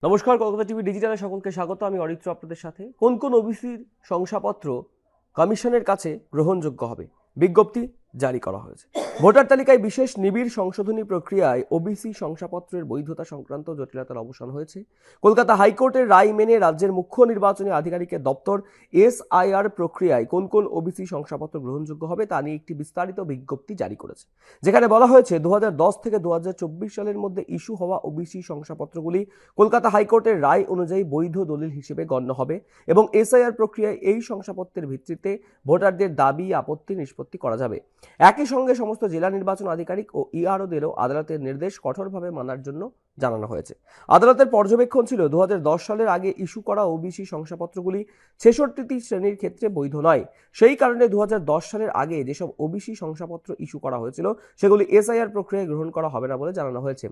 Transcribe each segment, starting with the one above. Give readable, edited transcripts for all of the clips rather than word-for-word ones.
নমস্কার, কলকাতা টিভি ডিজিটালে সকলকে স্বাগত। আমি অরিত্র আপনাদের সাথে। কোন কোন ওবিসির শংসাপত্র কমিশনের কাছে গ্রহণযোগ্য হবে, বিজ্ঞপ্তি জারি করা হয়েছে। ভোটার তালিকায় বিশেষ নিবিড় সংশোধনী প্রক্রিয়ায় ওবিসি শংসাপত্রের বৈধতা সংক্রান্ত জটিলতার অবসান হয়েছে। কলকাতা হাইকোর্টের রায় মেনে রাজ্যের মুখ্য নির্বাচনী আধিকারিকের দপ্তর এসআইআর প্রক্রিয়ায় কোন কোন ওবিসি শংসাপত্র গ্রহণযোগ্য হবে তা নিয়ে একটি বিস্তারিত বিজ্ঞপ্তি জারি করেছে, যেখানে বলা হয়েছে 2010 থেকে 2024 সালের মধ্যে ইস্যু হওয়া ওবিসি শংসাপত্রগুলি কলকাতা হাইকোর্টের রায় অনুযায়ী বৈধ দলিল হিসেবে গণ্য হবে এবং এসআইআর প্রক্রিয়ায় এই শংসাপত্রের ভিত্তিতে ভোটারদের দাবি আপত্তি নিষ্পত্তি করা যাবে। একই সঙ্গে সমস্ত জেলা নির্বাচন আধিকারিক ও ইআরওদেরও আদালতের নির্দেশ কঠোরভাবে মানার জন্য জানানো হয়েছে। আদালতের পর্যবেক্ষণ ছিল 2010 সালের আগে ইস্যু করা ওবিসি শংসাপত্রগুলি 66টি শ্রেণীর ক্ষেত্রে বৈধ নয়। সেই কারণে 2010 সালের আগে যেসব ওবিসি শংসাপত্র ইস্যু করা হয়েছিল সেগুলি এসআইআর প্রক্রিয়ায় গ্রহণ করা হবে না বলে জানানো হয়েছে।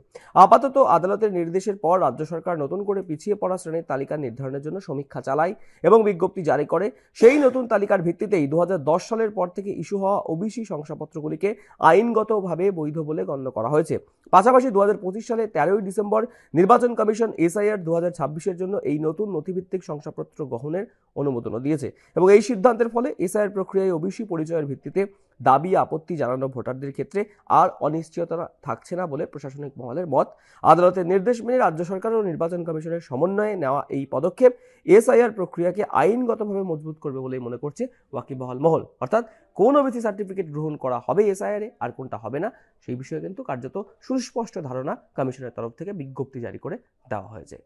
আপাতত আদালতের নির্দেশের পর রাজ্য সরকার নতুন করে পিছিয়ে পড়া শ্রেণীর তালিকা নির্ধারণের জন্য সমীক্ষা চালায় এবং বিজ্ঞপ্তি জারি করে। সেই নতুন তালিকার ভিত্তিতেই 2010 সালের পর থেকে ইস্যু হওয়া ওবিসি শংসাপত্রগুলিকে আইনগতভাবে বৈধ বলে গণ্য করা হয়েছে। পাশাপাশি 2025 সালে 13ই ডিসেম্বর নির্বাচন কমিশন এসআইআর 2026-এর জন্য এই নতুন নথিভিত্তিক শংসাপত্র গ্রহণের অনুমোদনও দিয়েছে এবং এই সিদ্ধান্তের ফলে এসআইআর প্রক্রিয়ায় ওবিসি পরিচয়ের ভিত্তিতে দাবি আপত্তি জানানো ভোটারদের ক্ষেত্রে আর অনিশ্চয়তা থাকছে না বলে প্রশাসনিক মহলের মত। আদালতের নির্দেশ মেনে রাজ্য সরকার ও নির্বাচন কমিশনের সমন্বয়ে নেওয়া এই পদক্ষেপ এসআইআর প্রক্রিয়াকে আইনগতভাবে মজবুত করবে বলেই মনে করছে ওয়াকিবহাল মহল। অর্থাৎ কোন ওবিসি সার্টিফিকেট গ্রহণ করা হবে এসআইআরে আর কোনটা হবে না সেই বিষয়ে কিন্তু কার্যত সুস্পষ্ট ধারণা কমিশনের তরফ থেকে বিজ্ঞপ্তি জারি করে দেওয়া হয়েছে।